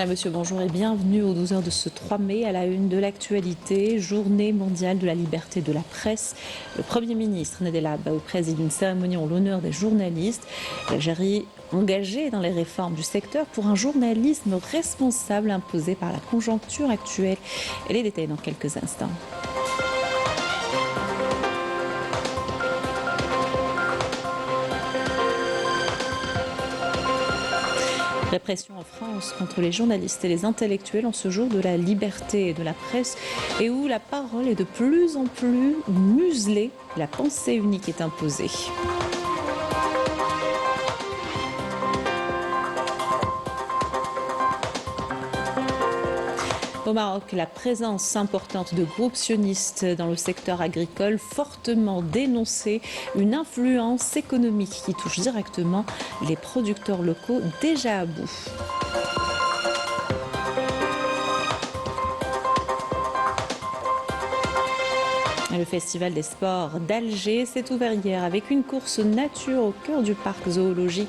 Monsieur, bonjour et bienvenue aux 12 heures de ce 3 mai à la une de l'actualité, journée mondiale de la liberté de la presse. Le Premier ministre Nadel Abaou préside une cérémonie en l'honneur des journalistes. L'Algérie engagée dans les réformes du secteur pour un journalisme responsable imposé par la conjoncture actuelle. Et les détails dans quelques instants. Répression en France contre les journalistes et les intellectuels en ce jour de la liberté de la presse et où la parole est de plus en plus muselée, la pensée unique est imposée. Au Maroc, la présence importante de groupes sionistes dans le secteur agricole fortement dénoncée, une influence économique qui touche directement les producteurs locaux déjà à bout. Le Festival des sports d'Alger s'est ouvert hier avec une course nature au cœur du parc zoologique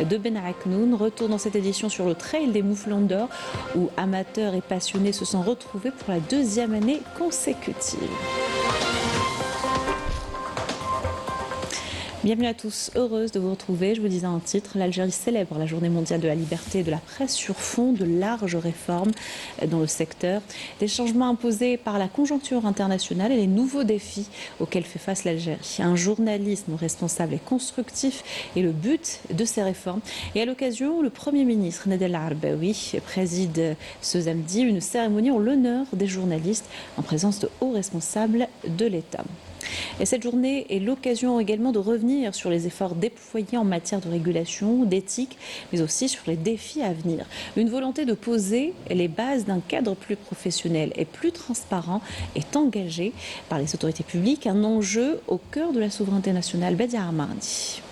de Ben Aknoun. Retour dans cette édition sur le trail des Mouflons d'Or où amateurs et passionnés se sont retrouvés pour la deuxième année consécutive. Bienvenue à tous, heureuse de vous retrouver. Je vous disais un titre, l'Algérie célèbre la journée mondiale de la liberté et de la presse sur fond de larges réformes dans le secteur. Des changements imposés par la conjoncture internationale et les nouveaux défis auxquels fait face l'Algérie. Un journalisme responsable et constructif est le but de ces réformes. Et à l'occasion, le Premier ministre Nadel Abaoui préside ce samedi une cérémonie en l'honneur des journalistes en présence de hauts responsables de l'État. Et cette journée est l'occasion également de revenir sur les efforts déployés en matière de régulation, d'éthique, mais aussi sur les défis à venir. Une volonté de poser les bases d'un cadre plus professionnel et plus transparent est engagée par les autorités publiques, un enjeu au cœur de la souveraineté nationale. Badia Armardi.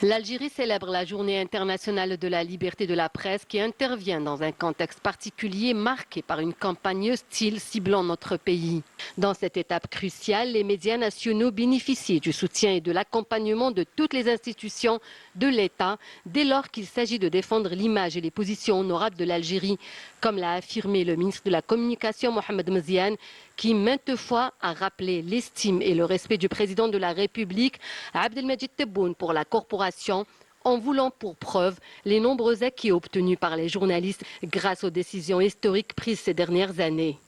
L'Algérie célèbre la Journée internationale de la liberté de la presse qui intervient dans un contexte particulier marqué par une campagne hostile ciblant notre pays. Dans cette étape cruciale, les médias nationaux bénéficient du soutien et de l'accompagnement de toutes les institutions de l'État dès lors qu'il s'agit de défendre l'image et les positions honorables de l'Algérie, comme l'a affirmé le ministre de la Communication Mohamed Mziane, qui maintes fois a rappelé l'estime et le respect du président de la République, Abdelmajid Tebboune, pour la corporation, en voulant pour preuve les nombreux acquis obtenus par les journalistes grâce aux décisions historiques prises ces dernières années.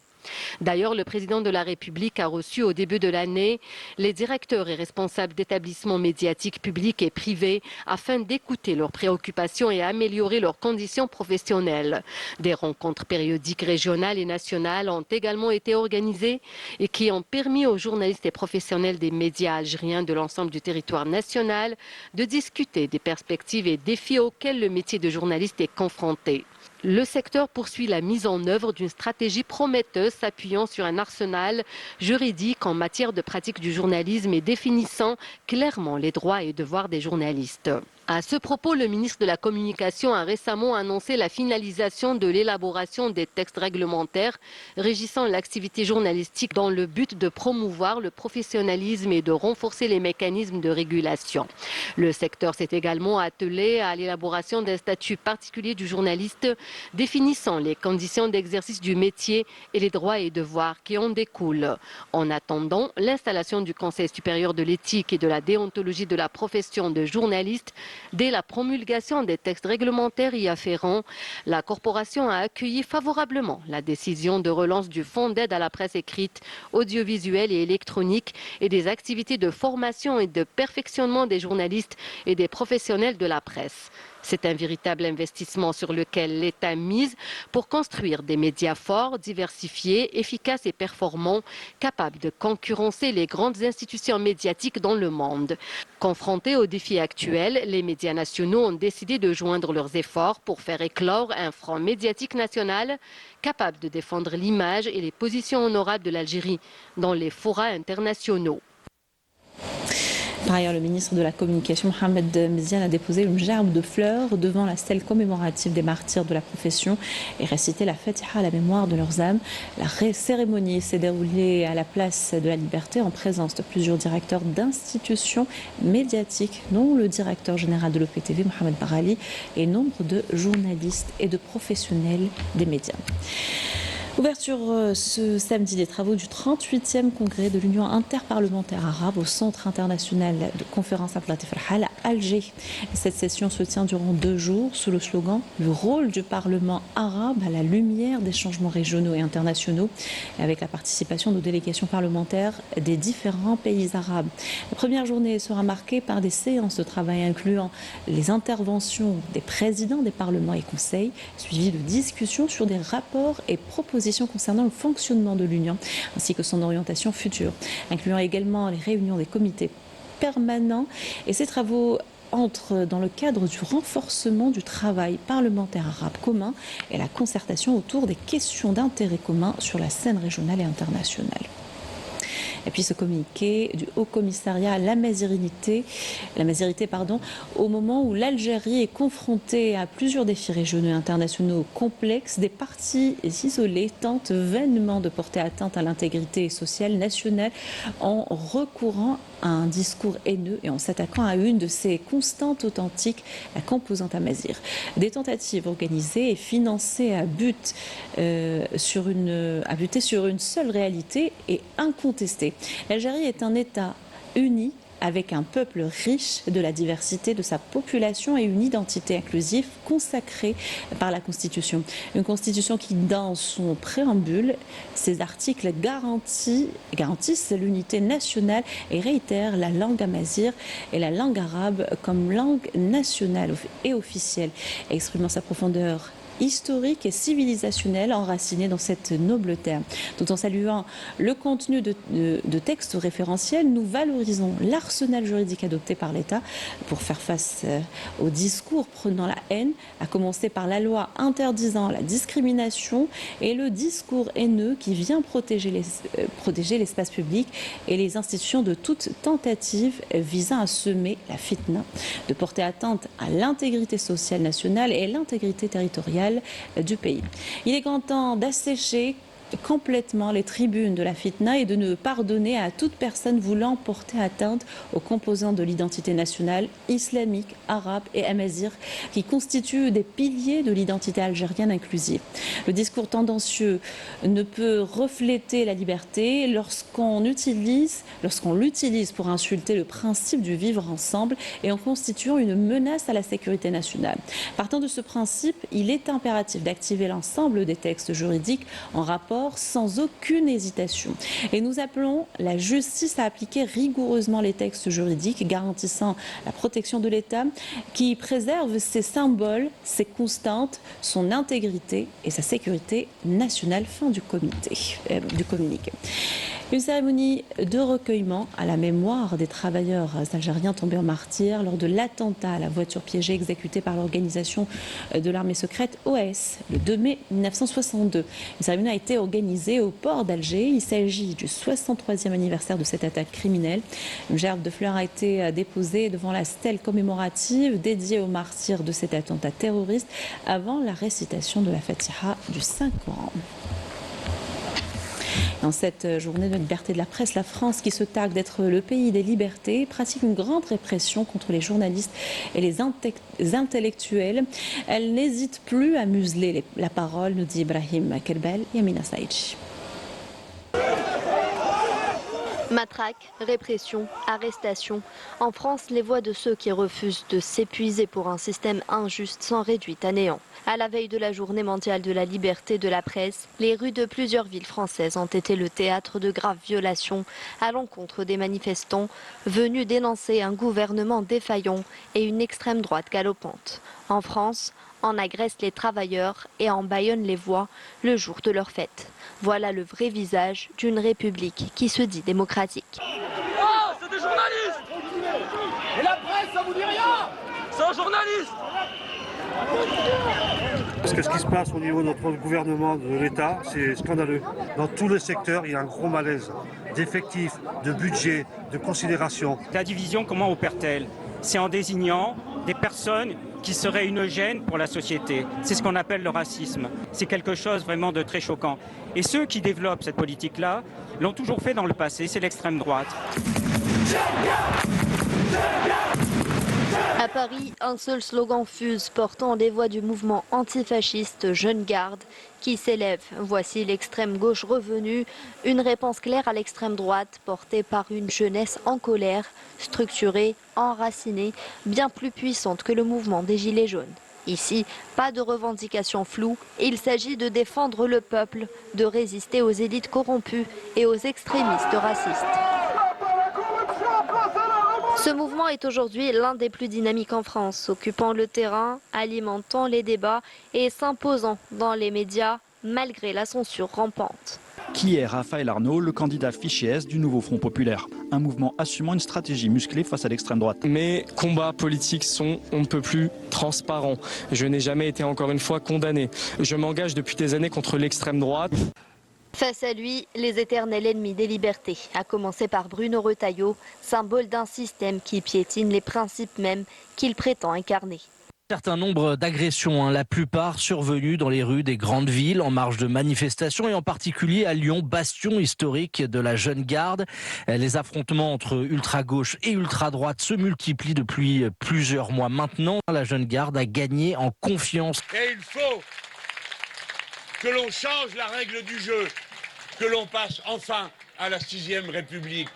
D'ailleurs, le président de la République a reçu au début de l'année les directeurs et responsables d'établissements médiatiques publics et privés afin d'écouter leurs préoccupations et améliorer leurs conditions professionnelles. Des rencontres périodiques régionales et nationales ont également été organisées et qui ont permis aux journalistes et professionnels des médias algériens de l'ensemble du territoire national de discuter des perspectives et défis auxquels le métier de journaliste est confronté. Le secteur poursuit la mise en œuvre d'une stratégie prometteuse s'appuyant sur un arsenal juridique en matière de pratique du journalisme et définissant clairement les droits et devoirs des journalistes. À ce propos, le ministre de la Communication a récemment annoncé la finalisation de l'élaboration des textes réglementaires régissant l'activité journalistique dans le but de promouvoir le professionnalisme et de renforcer les mécanismes de régulation. Le secteur s'est également attelé à l'élaboration d'un statut particulier du journaliste définissant les conditions d'exercice du métier et les droits et devoirs qui en découlent. En attendant l'installation du Conseil supérieur de l'éthique et de la déontologie de la profession de journaliste, dès la promulgation des textes réglementaires y afférents, la corporation a accueilli favorablement la décision de relance du Fonds d'aide à la presse écrite, audiovisuelle et électronique et des activités de formation et de perfectionnement des journalistes et des professionnels de la presse. C'est un véritable investissement sur lequel l'État mise pour construire des médias forts, diversifiés, efficaces et performants, capables de concurrencer les grandes institutions médiatiques dans le monde. Confrontés aux défis actuels, les médias nationaux ont décidé de joindre leurs efforts pour faire éclore un front médiatique national capable de défendre l'image et les positions honorables de l'Algérie dans les forats internationaux. Par ailleurs, le ministre de la Communication, Mohamed Mziane, a déposé une gerbe de fleurs devant la stèle commémorative des martyrs de la profession et récité la Fatiha à la mémoire de leurs âmes. La cérémonie s'est déroulée à la place de la Liberté en présence de plusieurs directeurs d'institutions médiatiques, dont le directeur général de l'OPTV, Mohamed Barali, et nombre de journalistes et de professionnels des médias. Ouverture ce samedi des travaux du 38e congrès de l'Union interparlementaire arabe au Centre international de conférence Abdelatif El-Hal à Alger. Cette session se tient durant 2 jours sous le slogan « Le rôle du Parlement arabe à la lumière des changements régionaux et internationaux » avec la participation de délégations parlementaires des différents pays arabes. La première journée sera marquée par des séances de travail incluant les interventions des présidents des parlements et conseils, suivies de discussions sur des rapports et propositions concernant le fonctionnement de l'Union ainsi que son orientation future, incluant également les réunions des comités permanents. Et ces travaux entrent dans le cadre du renforcement du travail parlementaire arabe commun et la concertation autour des questions d'intérêt commun sur la scène régionale et internationale. Et puis ce communiqué du Haut Commissariat à la Mazirité, au moment où l'Algérie est confrontée à plusieurs défis régionaux et internationaux complexes, des partis isolés tentent vainement de porter atteinte à l'intégrité sociale nationale en recourant à un discours haineux et en s'attaquant à une de ses constantes authentiques, la composante amazigh. Des tentatives organisées et financées à buter sur une seule réalité et incontestée. L'Algérie est un État uni avec un peuple riche de la diversité de sa population et une identité inclusive consacrée par la Constitution. Une Constitution qui, dans son préambule, ses articles garantissent l'unité nationale et réitèrent la langue amazigh et la langue arabe comme langue nationale et officielle, exprimant sa profondeur historique et civilisationnelle enracinée dans cette noble terre. Tout en saluant le contenu de textes référentiels, nous valorisons l'arsenal juridique adopté par l'État pour faire face aux discours prônant la haine, à commencer par la loi interdisant la discrimination et le discours haineux qui vient protéger l'espace public et les institutions de toute tentative visant à semer la fitna, de porter atteinte à l'intégrité sociale nationale et l'intégrité territoriale du pays. Il est grand temps d'assécher complètement les tribunes de la fitna et de ne pardonner à toute personne voulant porter atteinte aux composantes de l'identité nationale, islamique, arabe et amazigh qui constituent des piliers de l'identité algérienne inclusive. Le discours tendancieux ne peut refléter la liberté lorsqu'on l'utilise pour insulter le principe du vivre ensemble et en constituant une menace à la sécurité nationale. Partant de ce principe, il est impératif d'activer l'ensemble des textes juridiques en rapport sans aucune hésitation. Et nous appelons la justice à appliquer rigoureusement les textes juridiques garantissant la protection de l'État qui préserve ses symboles, ses constantes, son intégrité et sa sécurité nationale. Fin du communiqué. Une cérémonie de recueillement à la mémoire des travailleurs algériens tombés en martyrs lors de l'attentat à la voiture piégée exécuté par l'organisation de l'armée secrète OAS le 2 mai 1962. Une cérémonie a été organisée au port d'Alger. Il s'agit du 63e anniversaire de cette attaque criminelle. Une gerbe de fleurs a été déposée devant la stèle commémorative dédiée aux martyrs de cet attentat terroriste avant la récitation de la Fatiha du Saint-Coran. Dans cette journée de liberté de la presse, la France, qui se targue d'être le pays des libertés, pratique une grande répression contre les journalistes et les intellectuels. Elle n'hésite plus à museler la parole, nous dit Ibrahim Kerbel et Amina Saïdji. Matraque, répression, arrestation. En France, les voix de ceux qui refusent de s'épuiser pour un système injuste s'en réduisent à néant. À la veille de la journée mondiale de la liberté de la presse, les rues de plusieurs villes françaises ont été le théâtre de graves violations à l'encontre des manifestants venus dénoncer un gouvernement défaillant et une extrême droite galopante. En France, on agresse les travailleurs et on bâillonne les voix le jour de leur fête. Voilà le vrai visage d'une république qui se dit démocratique. Ah, c'est des journalistes! Et la presse, ça vous dit rien? C'est un journaliste! Parce que ce qui se passe au niveau de notre gouvernement, de l'État, c'est scandaleux. Dans tous les secteurs, il y a un gros malaise d'effectifs, de budget, de considération. La division, comment opère-t-elle? C'est en désignant des personnes qui seraient une gêne pour la société. C'est ce qu'on appelle le racisme. C'est quelque chose vraiment de très choquant. Et ceux qui développent cette politique-là l'ont toujours fait dans le passé, c'est l'extrême droite. À Paris, un seul slogan fuse portant les voix du mouvement antifasciste Jeune Garde qui s'élève. Voici l'extrême gauche revenue, une réponse claire à l'extrême droite portée par une jeunesse en colère, structurée, enracinée, bien plus puissante que le mouvement des Gilets jaunes. Ici, pas de revendications floues, il s'agit de défendre le peuple, de résister aux élites corrompues et aux extrémistes racistes. Ce mouvement est aujourd'hui l'un des plus dynamiques en France, occupant le terrain, alimentant les débats et s'imposant dans les médias malgré la censure rampante. Qui est Raphaël Arnaud, le candidat fiché S du nouveau Front populaire? Un mouvement assumant une stratégie musclée face à l'extrême droite. Mes combats politiques sont on ne peut plus transparents. Je n'ai jamais été encore une fois condamné. Je m'engage depuis des années contre l'extrême droite. Face à lui, les éternels ennemis des libertés, à commencer par Bruno Retailleau, symbole d'un système qui piétine les principes mêmes qu'il prétend incarner. Un certain nombre d'agressions, la plupart survenues dans les rues des grandes villes en marge de manifestations et en particulier à Lyon, bastion historique de la Jeune Garde. Les affrontements entre ultra-gauche et ultra-droite se multiplient depuis plusieurs mois maintenant. La Jeune Garde a gagné en confiance. Et il faut que l'on change la règle du jeu, que l'on passe enfin à la 6e République.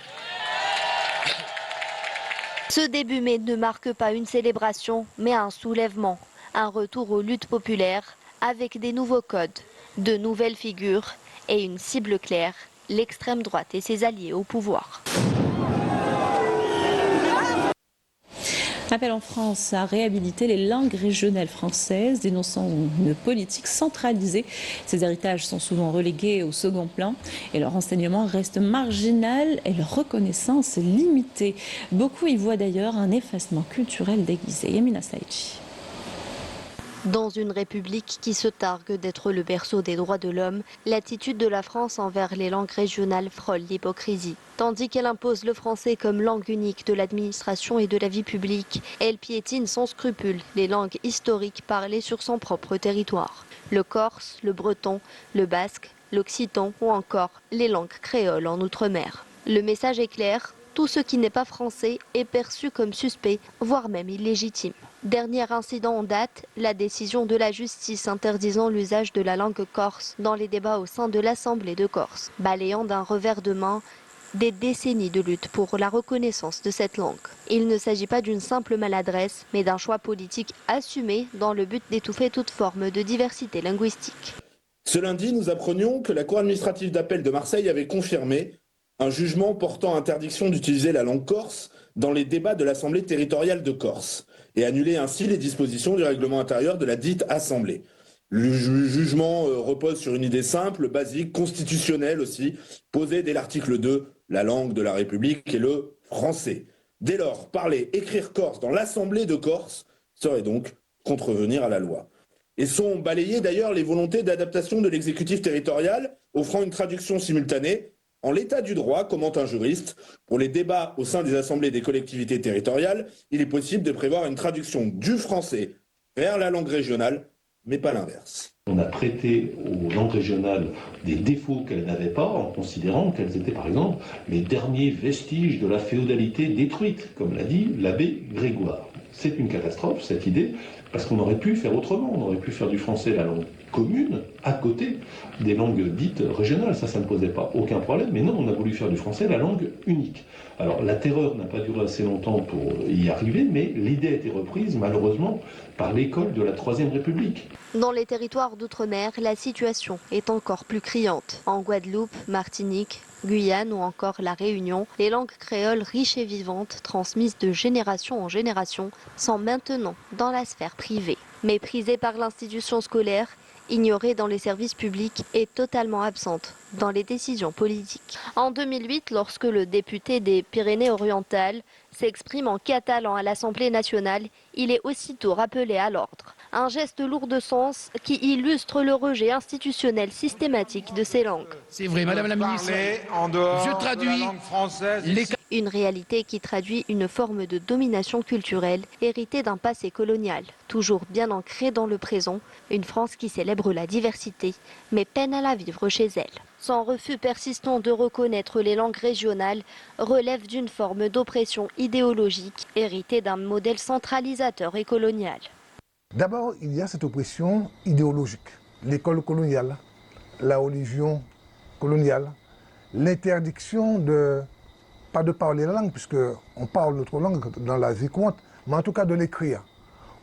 Ce début mai ne marque pas une célébration, mais un soulèvement, un retour aux luttes populaires avec des nouveaux codes, de nouvelles figures et une cible claire, l'extrême droite et ses alliés au pouvoir. Appel en France à réhabiliter les langues régionales françaises, dénonçant une politique centralisée. Ces héritages sont souvent relégués au second plan et leur enseignement reste marginal et leur reconnaissance limitée. Beaucoup y voient d'ailleurs un effacement culturel déguisé. Yamina Saïdji. Dans une république qui se targue d'être le berceau des droits de l'homme, l'attitude de la France envers les langues régionales frôle l'hypocrisie. Tandis qu'elle impose le français comme langue unique de l'administration et de la vie publique, elle piétine sans scrupule les langues historiques parlées sur son propre territoire. Le corse, le breton, le basque, l'occitan ou encore les langues créoles en outre-mer. Le message est clair. Tout ce qui n'est pas français est perçu comme suspect, voire même illégitime. Dernier incident en date, la décision de la justice interdisant l'usage de la langue corse dans les débats au sein de l'Assemblée de Corse, balayant d'un revers de main des décennies de lutte pour la reconnaissance de cette langue. Il ne s'agit pas d'une simple maladresse, mais d'un choix politique assumé dans le but d'étouffer toute forme de diversité linguistique. Ce lundi, nous apprenions que la Cour administrative d'appel de Marseille avait confirmé un jugement portant interdiction d'utiliser la langue corse dans les débats de l'Assemblée territoriale de Corse et annulé ainsi les dispositions du règlement intérieur de la dite Assemblée. Le jugement repose sur une idée simple, basique, constitutionnelle aussi, posée dès l'article 2, la langue de la République est le français. Dès lors, parler, écrire corse dans l'Assemblée de Corse serait donc contrevenir à la loi. Et sont balayées d'ailleurs les volontés d'adaptation de l'exécutif territorial, offrant une traduction simultanée. En l'état du droit, commente un juriste, pour les débats au sein des assemblées des collectivités territoriales, il est possible de prévoir une traduction du français vers la langue régionale, mais pas l'inverse. On a prêté aux langues régionales des défauts qu'elles n'avaient pas, en considérant qu'elles étaient par exemple les derniers vestiges de la féodalité détruite, comme l'a dit l'abbé Grégoire. C'est une catastrophe, cette idée, parce qu'on aurait pu faire autrement. On aurait pu faire du français la langue commune, à côté des langues dites régionales. Ça ne posait pas aucun problème. Mais non, on a voulu faire du français la langue unique. Alors, la terreur n'a pas duré assez longtemps pour y arriver, mais l'idée a été reprise, malheureusement, par l'école de la Troisième République. Dans les territoires d'outre-mer, la situation est encore plus criante. En Guadeloupe, Martinique, Guyane ou encore La Réunion, les langues créoles riches et vivantes, transmises de génération en génération, sont maintenant dans la sphère privée. Méprisées par l'institution scolaire, ignorée dans les services publics et totalement absente dans les décisions politiques. En 2008, lorsque le député des Pyrénées-Orientales s'exprime en catalan à l'Assemblée nationale, il est aussitôt rappelé à l'ordre. Un geste lourd de sens qui illustre le rejet institutionnel systématique de ces langues. C'est vrai, Madame la Ministre. Je traduis Une réalité qui traduit une forme de domination culturelle héritée d'un passé colonial, toujours bien ancrée dans le présent, une France qui célèbre la diversité, mais peine à la vivre chez elle. Son refus persistant de reconnaître les langues régionales relève d'une forme d'oppression idéologique héritée d'un modèle centralisateur et colonial. D'abord, il y a cette oppression idéologique. L'école coloniale, la religion coloniale, l'interdiction pas de parler la langue, puisqu'on parle notre langue dans la vie courante, mais en tout cas de l'écrire,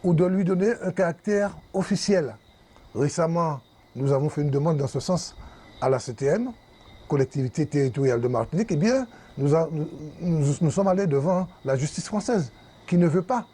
ou de lui donner un caractère officiel. Récemment, nous avons fait une demande dans ce sens à la CTM, collectivité territoriale de Martinique. Eh bien, nous sommes allés devant la justice française, qui ne veut pas,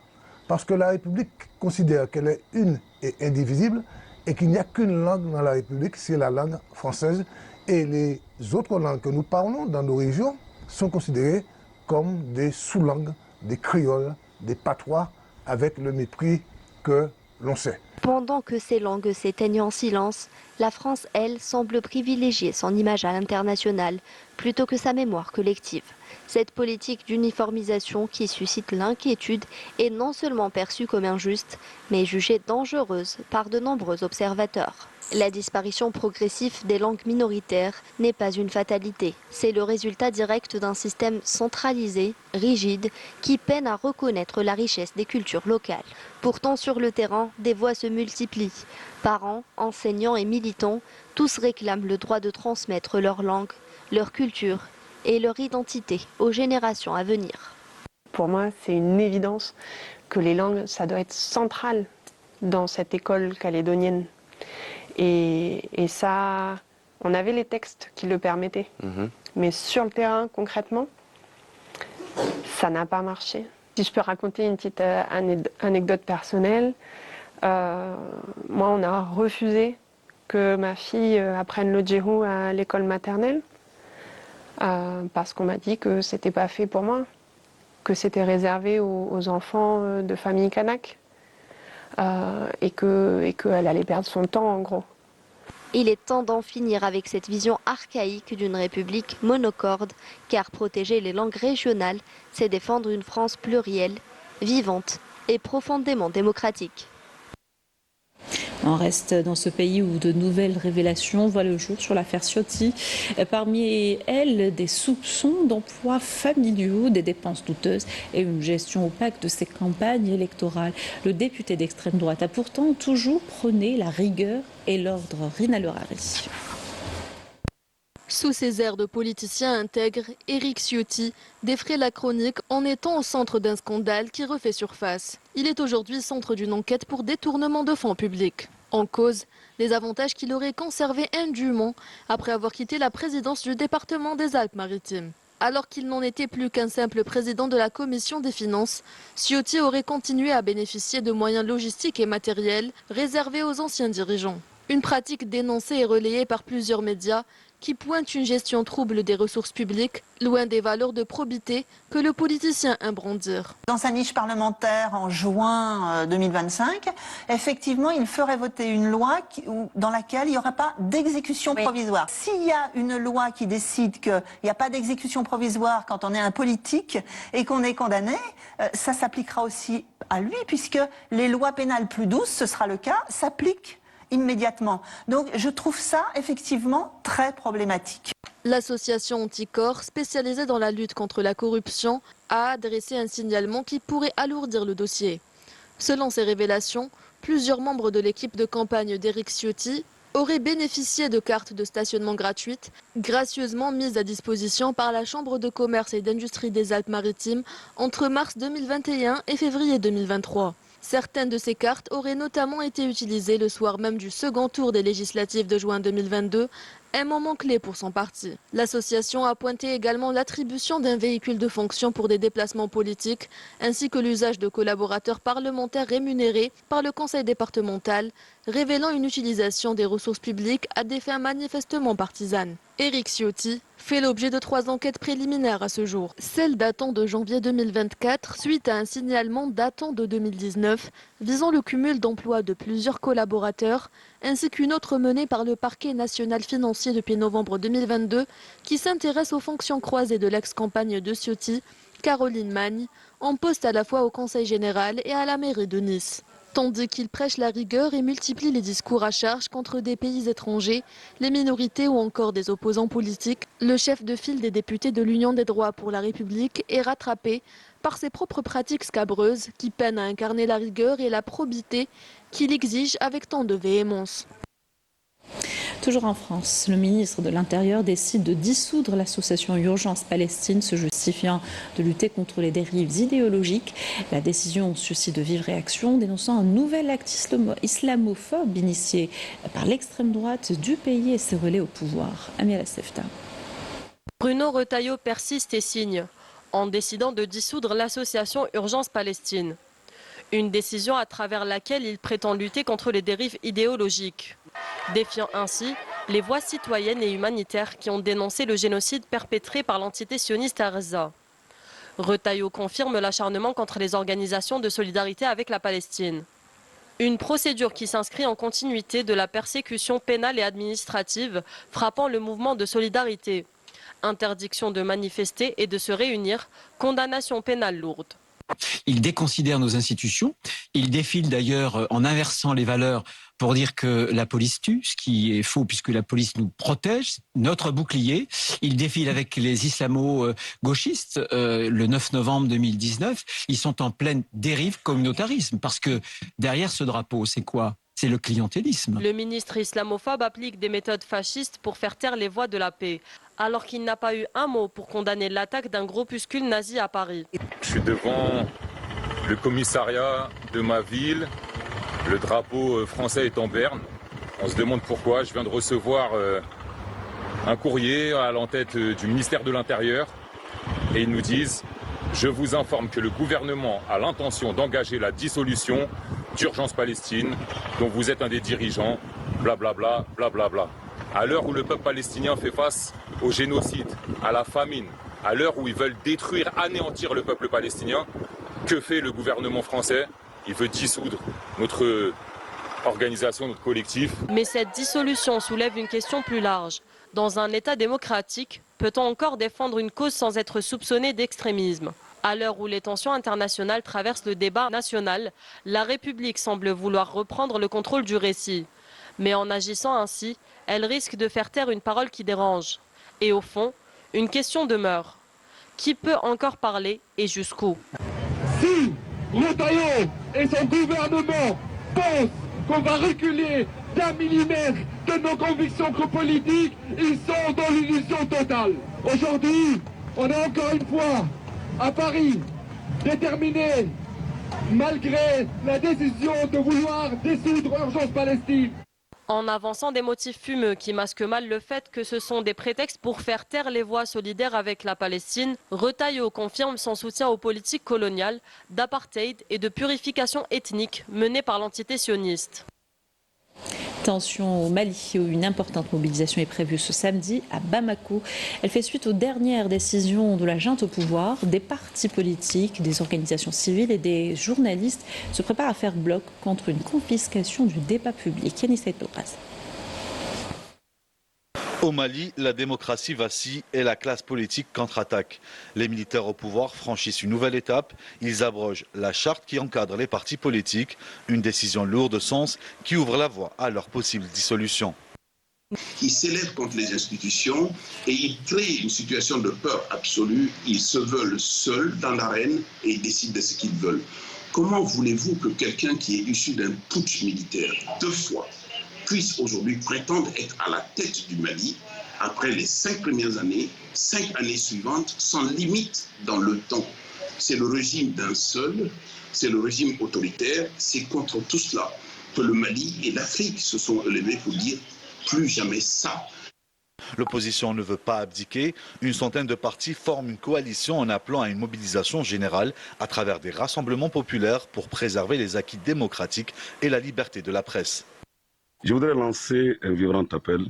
parce que la République considère qu'elle est une et indivisible, et qu'il n'y a qu'une langue dans la République, c'est la langue française, et les autres langues que nous parlons dans nos régions sont considérées comme des sous-langues, des créoles, des patois, avec le mépris que l'on sait. Pendant que ces langues s'éteignent en silence, la France, elle, semble privilégier son image à l'international plutôt que sa mémoire collective. Cette politique d'uniformisation qui suscite l'inquiétude est non seulement perçue comme injuste, mais jugée dangereuse par de nombreux observateurs. La disparition progressive des langues minoritaires n'est pas une fatalité. C'est le résultat direct d'un système centralisé, rigide, qui peine à reconnaître la richesse des cultures locales. Pourtant, sur le terrain, des voix se multiplient. Parents, enseignants et militants, tous réclament le droit de transmettre leur langue, leur culture et leur identité aux générations à venir. Pour moi, c'est une évidence que les langues, ça doit être central dans cette école calédonienne. Et ça, on avait les textes qui le permettaient. Mais sur le terrain, concrètement, ça n'a pas marché. Si je peux raconter une petite anecdote personnelle, moi, on a refusé que ma fille apprenne le djihou à l'école maternelle parce qu'on m'a dit que c'était pas fait pour moi, que c'était réservé aux enfants de familles kanak. Et qu'elle allait perdre son temps en gros. Il est temps d'en finir avec cette vision archaïque d'une république monocorde, car protéger les langues régionales, c'est défendre une France plurielle, vivante et profondément démocratique. On reste dans ce pays où de nouvelles révélations voient le jour sur l'affaire Ciotti. Parmi elles, des soupçons d'emplois familiaux, des dépenses douteuses et une gestion opaque de ses campagnes électorales. Le député d'extrême droite a pourtant toujours prôné la rigueur et l'ordre. Rina Lerari. Sous ses airs de politicien intègre, Éric Ciotti défraie la chronique en étant au centre d'un scandale qui refait surface. Il est aujourd'hui centre d'une enquête pour détournement de fonds publics. En cause, les avantages qu'il aurait conservés indûment après avoir quitté la présidence du département des Alpes-Maritimes. Alors qu'il n'en était plus qu'un simple président de la commission des finances, Ciotti aurait continué à bénéficier de moyens logistiques et matériels réservés aux anciens dirigeants. Une pratique dénoncée et relayée par plusieurs médias qui pointe une gestion trouble des ressources publiques, loin des valeurs de probité que le politicien aime brandir. Dans sa niche parlementaire en juin 2025, effectivement, il ferait voter une loi dans laquelle il n'y aura pas d'exécution provisoire. S'il y a une loi qui décide qu'il n'y a pas d'exécution provisoire quand on est un politique et qu'on est condamné, ça s'appliquera aussi à lui, puisque les lois pénales plus douces, ce sera le cas, s'appliquent immédiatement. Donc je trouve ça effectivement très problématique. L'association Anticorps, spécialisée dans la lutte contre la corruption, a adressé un signalement qui pourrait alourdir le dossier. Selon ces révélations, plusieurs membres de l'équipe de campagne d'Éric Ciotti auraient bénéficié de cartes de stationnement gratuites, gracieusement mises à disposition par la Chambre de commerce et d'industrie des Alpes-Maritimes entre mars 2021 et février 2023. Certaines de ces cartes auraient notamment été utilisées le soir même du second tour des législatives de juin 2022 Un moment clé pour son parti. L'association a pointé également l'attribution d'un véhicule de fonction pour des déplacements politiques, ainsi que l'usage de collaborateurs parlementaires rémunérés par le conseil départemental, révélant une utilisation des ressources publiques à des fins manifestement partisanes. Éric Ciotti fait l'objet de 3 enquêtes préliminaires à ce jour. Celle datant de janvier 2024, suite à un signalement datant de 2019, visant le cumul d'emplois de plusieurs collaborateurs, ainsi qu'une autre menée par le parquet national financier depuis novembre 2022, qui s'intéresse aux fonctions croisées de l'ex-compagne de Ciotti, Caroline Magne, en poste à la fois au Conseil général et à la mairie de Nice. Tandis qu'il prêche la rigueur et multiplie les discours à charge contre des pays étrangers, les minorités ou encore des opposants politiques, le chef de file des députés de l'Union des droits pour la République est rattrapé par ses propres pratiques scabreuses qui peinent à incarner la rigueur et la probité qu'il exige avec tant de véhémence. Toujours en France, le ministre de l'Intérieur décide de dissoudre l'association Urgence Palestine, se justifiant de lutter contre les dérives idéologiques. La décision suscite de vives réactions, dénonçant un nouvel acte islamophobe initié par l'extrême droite du pays et ses relais au pouvoir. Amira Sefta. Bruno Retailleau persiste et signe en décidant de dissoudre l'association Urgence Palestine. Une décision à travers laquelle il prétend lutter contre les dérives idéologiques, défiant ainsi les voix citoyennes et humanitaires qui ont dénoncé le génocide perpétré par l'entité sioniste à Gaza. Retailleau confirme l'acharnement contre les organisations de solidarité avec la Palestine. Une procédure qui s'inscrit en continuité de la persécution pénale et administrative frappant le mouvement de solidarité. Interdiction de manifester et de se réunir, condamnation pénale lourde. Il déconsidère nos institutions. Il défile d'ailleurs en inversant les valeurs pour dire que la police tue, ce qui est faux puisque la police nous protège, notre bouclier. Il défile avec les islamo-gauchistes le 9 novembre 2019. Ils sont en pleine dérive communautarisme parce que derrière ce drapeau, c'est quoi ? C'est le clientélisme. Le ministre islamophobe applique des méthodes fascistes pour faire taire les voix de la paix, alors qu'il n'a pas eu un mot pour condamner l'attaque d'un groupuscule nazi à Paris. Je suis devant le commissariat de ma ville. Le drapeau français est en berne. On se demande pourquoi. Je viens de recevoir un courrier à l'entête du ministère de l'Intérieur. Et ils nous disent « Je vous informe que le gouvernement a l'intention d'engager la dissolution d'Urgence Palestine, dont vous êtes un des dirigeants, blablabla, blablabla. » À l'heure où le peuple palestinien fait face au génocide, à la famine, à l'heure où ils veulent détruire, anéantir le peuple palestinien, que fait le gouvernement français ? Il veut dissoudre notre organisation, notre collectif. Mais cette dissolution soulève une question plus large. Dans un État démocratique, peut-on encore défendre une cause sans être soupçonné d'extrémisme ? À l'heure où les tensions internationales traversent le débat national, la République semble vouloir reprendre le contrôle du récit. Mais en agissant ainsi, elle risque de faire taire une parole qui dérange. Et au fond, une question demeure. Qui peut encore parler et jusqu'où ? Si Retailleau et son gouvernement pensent qu'on va reculer d'1 millimètre de nos convictions politiques, ils sont dans l'illusion totale. Aujourd'hui, on est encore une fois à Paris, déterminés, malgré la décision de vouloir dissoudre Urgence Palestine. En avançant des motifs fumeux qui masquent mal le fait que ce sont des prétextes pour faire taire les voix solidaires avec la Palestine, Retailleau confirme son soutien aux politiques coloniales, d'apartheid et de purification ethnique menées par l'entité sioniste. Tension au Mali, où une importante mobilisation est prévue ce samedi à Bamako. Elle fait suite aux dernières décisions de la junte au pouvoir. Des partis politiques, des organisations civiles et des journalistes se préparent à faire bloc contre une confiscation du débat public. Yanis Saïd-Bokraz. Au Mali, la démocratie vacille et la classe politique contre-attaque. Les militaires au pouvoir franchissent une nouvelle étape. Ils abrogent la charte qui encadre les partis politiques, une décision lourde de sens qui ouvre la voie à leur possible dissolution. Ils s'élèvent contre les institutions et ils créent une situation de peur absolue. Ils se veulent seuls dans l'arène et ils décident de ce qu'ils veulent. Comment voulez-vous que quelqu'un qui est issu d'un putsch militaire 2 fois puisse aujourd'hui prétendre être à la tête du Mali après les 5 premières années, 5 années suivantes, sans limite dans le temps? C'est le régime d'un seul, c'est le régime autoritaire, c'est contre tout cela que le Mali et l'Afrique se sont élevés pour dire plus jamais ça. L'opposition ne veut pas abdiquer. Une centaine de partis forment une coalition en appelant à une mobilisation générale à travers des rassemblements populaires pour préserver les acquis démocratiques et la liberté de la presse. Je voudrais lancer un vibrant appel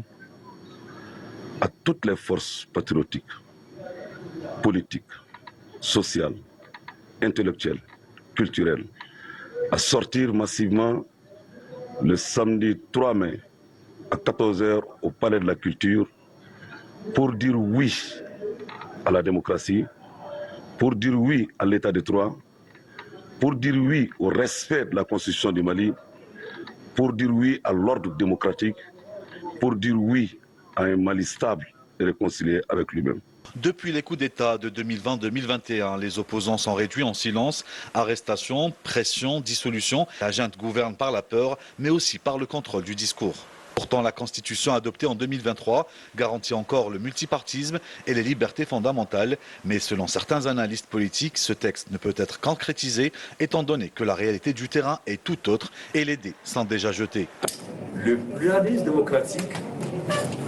à toutes les forces patriotiques, politiques, sociales, intellectuelles, culturelles, à sortir massivement le samedi 3 mai à 14 h au Palais de la Culture pour dire oui à la démocratie, pour dire oui à l'état de droit, pour dire oui au respect de la Constitution du Mali, pour dire oui à l'ordre démocratique, pour dire oui à un Mali stable et réconcilié avec lui-même. Depuis les coups d'État de 2020-2021, les opposants sont réduits en silence. Arrestations, pression, dissolution. La junte gouverne par la peur, mais aussi par le contrôle du discours. Pourtant, la Constitution adoptée en 2023 garantit encore le multipartisme et les libertés fondamentales. Mais selon certains analystes politiques, ce texte ne peut être concrétisé étant donné que la réalité du terrain est tout autre et les dés sont déjà jetés. Le pluralisme démocratique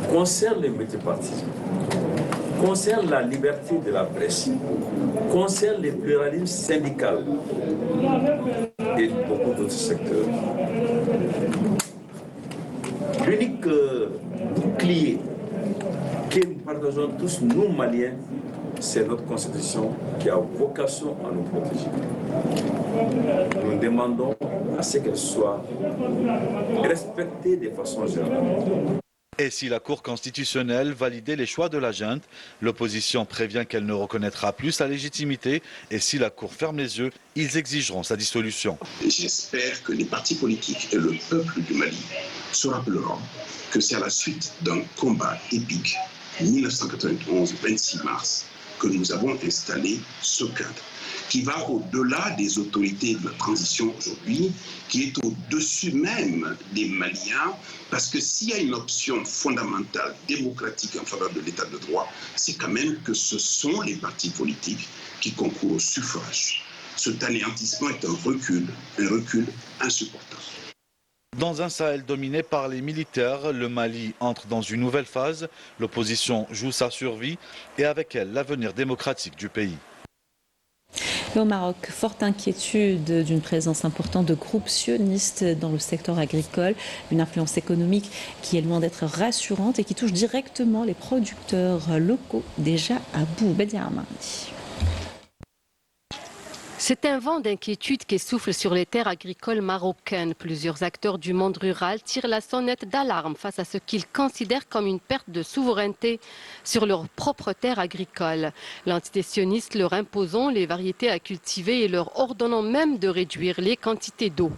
concerne le multipartisme, concerne la liberté de la presse, concerne le pluralisme syndical et beaucoup d'autres secteurs. L'unique bouclier que nous partageons tous, nous Maliens, c'est notre Constitution qui a vocation à nous protéger. Nous demandons à ce qu'elle soit respectée de façon générale. Et si la Cour constitutionnelle validait les choix de la junte, l'opposition prévient qu'elle ne reconnaîtra plus sa légitimité. Et si la Cour ferme les yeux, ils exigeront sa dissolution. J'espère que les partis politiques et le peuple du Mali se rappelleront que c'est à la suite d'un combat épique, 1991-26 mars, que nous avons installé ce cadre qui va au-delà des autorités de la transition aujourd'hui, qui est au-dessus même des Maliens, parce que s'il y a une option fondamentale, démocratique en faveur de l'état de droit, c'est quand même que ce sont les partis politiques qui concourent au suffrage. Cet anéantissement est un recul insupportable. Dans un Sahel dominé par les militaires, le Mali entre dans une nouvelle phase. L'opposition joue sa survie et avec elle l'avenir démocratique du pays. Et au Maroc, forte inquiétude d'une présence importante de groupes sionistes dans le secteur agricole, une influence économique qui est loin d'être rassurante et qui touche directement les producteurs locaux déjà à bout. Bedia Amandi. C'est un vent d'inquiétude qui souffle sur les terres agricoles marocaines. Plusieurs acteurs du monde rural tirent la sonnette d'alarme face à ce qu'ils considèrent comme une perte de souveraineté sur leurs propres terres agricoles. L'entité sioniste leur imposant les variétés à cultiver et leur ordonnant même de réduire les quantités d'eau.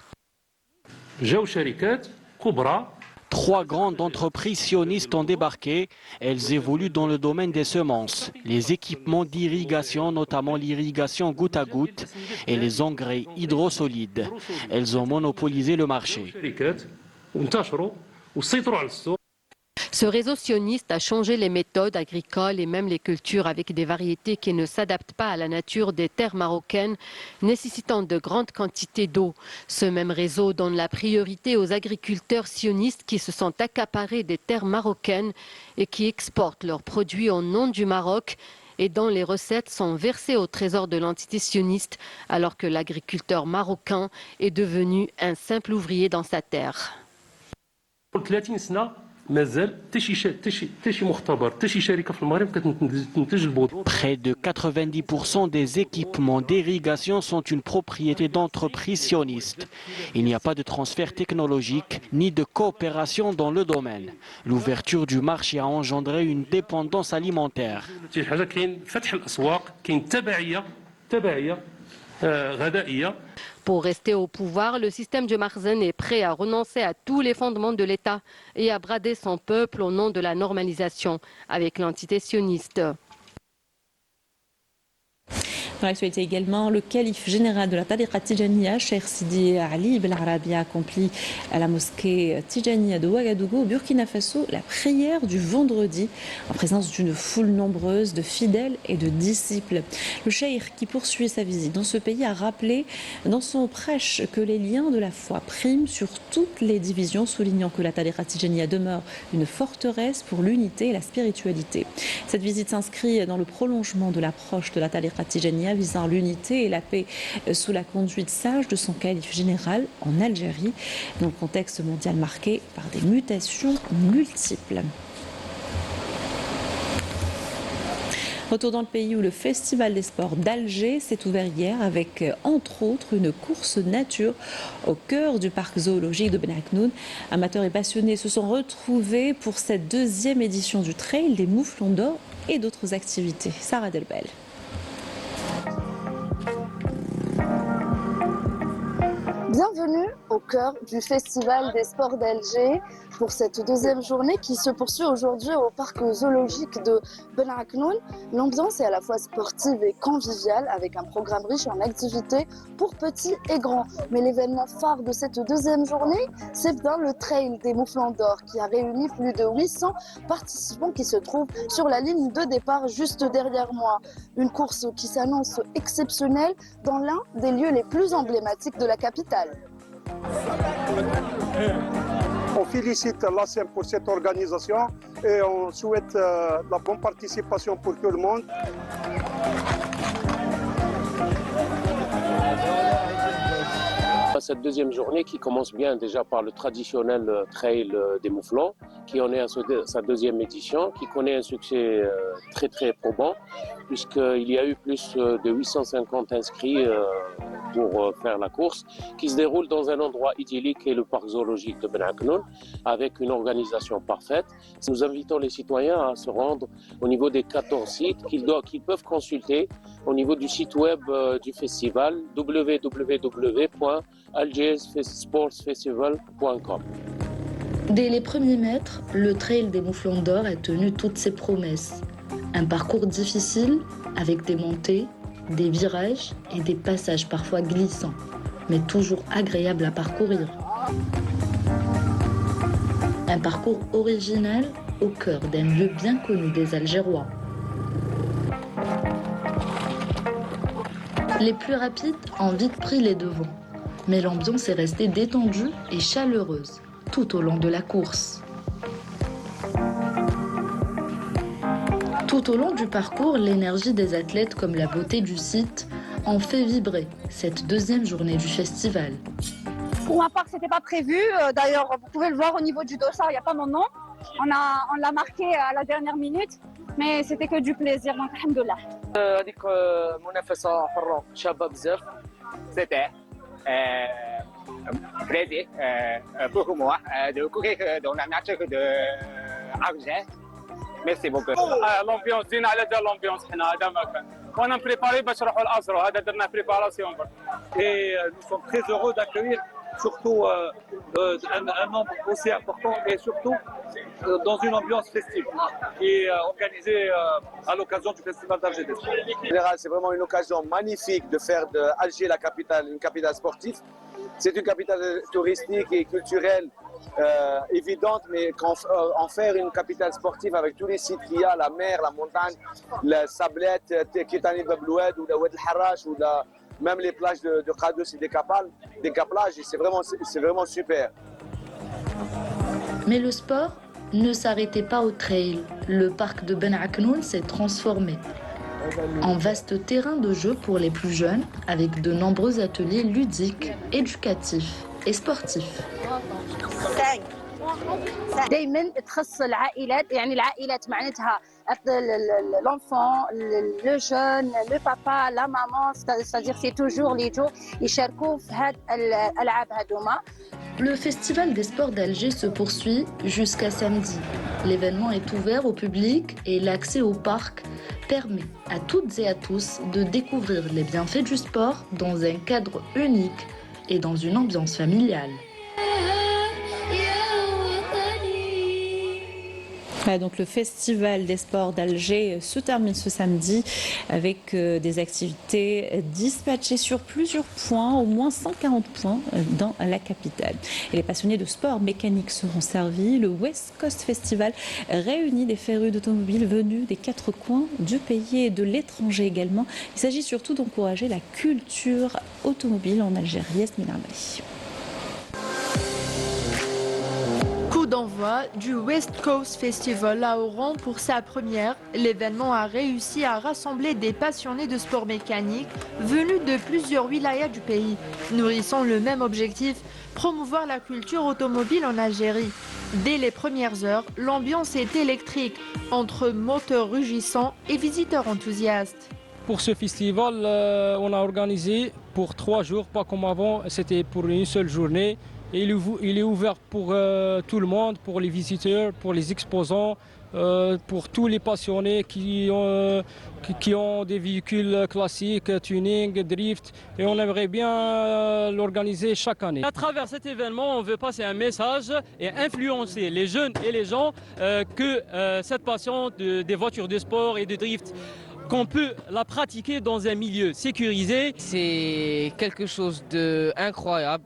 3 grandes entreprises sionistes ont débarqué. Elles évoluent dans le domaine des semences, les équipements d'irrigation, notamment l'irrigation goutte à goutte et les engrais hydrosolides. Elles ont monopolisé le marché. Ce réseau sioniste a changé les méthodes agricoles et même les cultures avec des variétés qui ne s'adaptent pas à la nature des terres marocaines, nécessitant de grandes quantités d'eau. Ce même réseau donne la priorité aux agriculteurs sionistes qui se sont accaparés des terres marocaines et qui exportent leurs produits au nom du Maroc et dont les recettes sont versées au trésor de l'entité sioniste alors que l'agriculteur marocain est devenu un simple ouvrier dans sa terre. Près de 90% des équipements d'irrigation sont une propriété d'entreprises sionistes. Il n'y a pas de transfert technologique ni de coopération dans le domaine. L'ouverture du marché a engendré une dépendance alimentaire. Pour rester au pouvoir, le système de Marzen est prêt à renoncer à tous les fondements de l'État et à brader son peuple au nom de la normalisation avec l'entité sioniste. Dans l'actualité également, le calife général de la Tariqa Tijaniya, Cheikh Sidi Ali Ibn Arabi, a accompli à la mosquée Tijaniya de Ouagadougou, au Burkina Faso, la prière du vendredi en présence d'une foule nombreuse de fidèles et de disciples. Le cheikh, qui poursuit sa visite dans ce pays, a rappelé dans son prêche que les liens de la foi priment sur toutes les divisions, soulignant que la Tariqa Tijaniya demeure une forteresse pour l'unité et la spiritualité. Cette visite s'inscrit dans le prolongement de l'approche de la Tariqa Tijaniya visant l'unité et la paix sous la conduite sage de son calife général en Algérie, dans le contexte mondial marqué par des mutations multiples. Retour dans le pays où le Festival des sports d'Alger s'est ouvert hier avec, entre autres, une course nature au cœur du parc zoologique de Ben Aknoun. Amateurs et passionnés se sont retrouvés pour cette deuxième édition du Trail des Mouflons d'Or et d'autres activités. Sarah Delbel. Bienvenue au cœur du Festival des sports d'Alger pour cette deuxième journée qui se poursuit aujourd'hui au parc zoologique de Ben Aknoun. L'ambiance est à la fois sportive et conviviale avec un programme riche en activités pour petits et grands. Mais l'événement phare de cette deuxième journée, c'est bien le Trail des Mouflons d'Or qui a réuni plus de 800 participants qui se trouvent sur la ligne de départ juste derrière moi. Une course qui s'annonce exceptionnelle dans l'un des lieux les plus emblématiques de la capitale. On félicite l'ASEM pour cette organisation et on souhaite la bonne participation pour tout le monde. Cette deuxième journée qui commence bien déjà par le traditionnel Trail des Mouflons, qui en est à sa deuxième édition, qui connaît un succès très probant, puisqu'il y a eu plus de 850 inscrits pour faire la course, qui se déroule dans un endroit idyllique qui est le parc zoologique de Ben Aknoun, avec une organisation parfaite. Nous invitons les citoyens à se rendre au niveau des 14 sites qu'ils peuvent consulter au niveau du site web du festival www.algersportsfestival.com. Dès les premiers mètres, le Trail des Mouflons d'Or a tenu toutes ses promesses. Un parcours difficile, avec des montées, des virages et des passages parfois glissants, mais toujours agréables à parcourir. Un parcours original au cœur d'un lieu bien connu des Algérois. Les plus rapides ont vite pris les devants, mais l'ambiance est restée détendue et chaleureuse tout au long de la course. Tout au long du parcours, l'énergie des athlètes comme la beauté du site ont fait vibrer cette deuxième journée du festival. Pour ma part, ce n'était pas prévu. D'ailleurs, vous pouvez le voir au niveau du dossard, il n'y a pas mon nom. On l'a marqué à la dernière minute, mais c'était que du plaisir, donc alhamdoulilah. هذيك منافسة حرة شابة بزاف c'était plaisir pour moi de courir dans la nature de Alger. Merci beaucoup. الامبيونس زينه على جال الامبيونس حنا هذا ما كان وانا بريباري باش نروحوا الازرو هذا درنا بريباراسيون برك. Et nous sommes très heureux d'accueillir surtout un nombre aussi important et surtout dans une ambiance festive qui est organisée à l'occasion du Festival d'Alger. En général, c'est vraiment une occasion magnifique de faire d'Alger une capitale sportive. C'est une capitale touristique et culturelle évidente, mais en faire une capitale sportive avec tous les sites qu'il y a, la mer, la montagne, la sablette, Kitani Babloued ou la Oued el-Harrach ou même les plages de Khados et des caplages, c'est vraiment super. Mais le sport ne s'arrêtait pas au trail. Le parc de Ben Aknoun s'est transformé en vaste terrain de jeu pour les plus jeunes, avec de nombreux ateliers ludiques, éducatifs et sportifs. دائما تخص العائلات يعني العائلات معناتها l'enfant, le jeune, le papa, la maman, c'est-à-dire c'est toujours les gens يشاركوا في هاد الالعاب هذوما. Le Festival des sports d'Alger se poursuit jusqu'à samedi. L'événement est ouvert au public et l'accès au parc permet à toutes et à tous de découvrir les bienfaits du sport dans un cadre unique et dans une ambiance familiale. Donc le Festival des sports d'Alger se termine ce samedi avec des activités dispatchées sur plusieurs points, au moins 140 points dans la capitale. Et les passionnés de sport mécanique seront servis. Le West Coast Festival réunit des férus d'automobiles venus des 4 coins du pays et de l'étranger également. Il s'agit surtout d'encourager la culture automobile en Algérie. Yasmine Armaï. Coup d'envoi du West Coast Festival à Oran pour sa première. L'événement a réussi à rassembler des passionnés de sport mécanique venus de plusieurs wilayas du pays, nourrissant le même objectif, promouvoir la culture automobile en Algérie. Dès les premières heures, l'ambiance est électrique, entre moteurs rugissants et visiteurs enthousiastes. Pour ce festival, on a organisé pour 3 jours, pas comme avant, c'était pour une seule journée. Et il est ouvert pour tout le monde, pour les visiteurs, pour les exposants, pour tous les passionnés qui ont des véhicules classiques, tuning, drift. Et on aimerait bien l'organiser chaque année. À travers cet événement, on veut passer un message et influencer les jeunes et les gens que cette passion des voitures de sport et de drift, qu'on peut la pratiquer dans un milieu sécurisé. C'est quelque chose d'incroyable,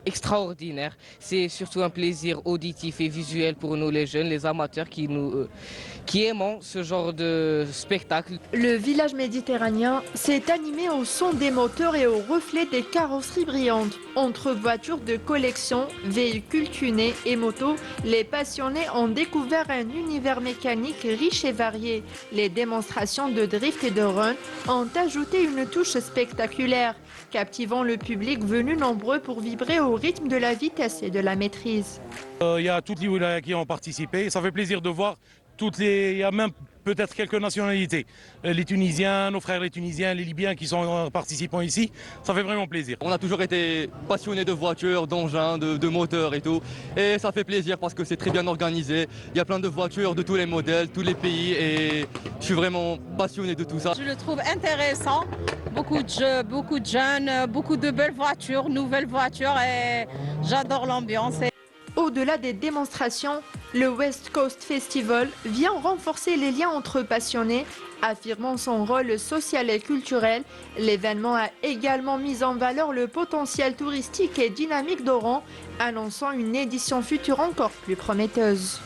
extraordinaire. C'est surtout un plaisir auditif et visuel pour nous les jeunes, les amateurs qui aimons ce genre de spectacle. Le village méditerranéen s'est animé au son des moteurs et au reflet des carrosseries brillantes. Entre voitures de collection, véhicules tunés et motos, les passionnés ont découvert un univers mécanique riche et varié. Les démonstrations de drift et de run ont ajouté une touche spectaculaire, captivant le public venu nombreux pour vibrer au rythme de la vitesse et de la maîtrise. Il y a toutes les wilayas qui ont participé. Ça fait plaisir de voir il y a même peut-être quelques nationalités. Les Tunisiens, nos frères les Tunisiens, les Libyens qui sont participants ici. Ça fait vraiment plaisir. On a toujours été passionnés de voitures, d'engins, de moteurs et tout. Et ça fait plaisir parce que c'est très bien organisé. Il y a plein de voitures de tous les modèles, tous les pays. Et je suis vraiment passionné de tout ça. Je le trouve intéressant. Beaucoup de jeunes, beaucoup de belles voitures, nouvelles voitures. Et j'adore l'ambiance. Au-delà des démonstrations, le West Coast Festival vient renforcer les liens entre passionnés, affirmant son rôle social et culturel. L'événement a également mis en valeur le potentiel touristique et dynamique d'Oran, annonçant une édition future encore plus prometteuse.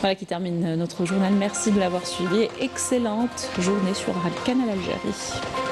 Voilà qui termine notre journal. Merci de l'avoir suivi. Excellente journée sur Canal Algérie.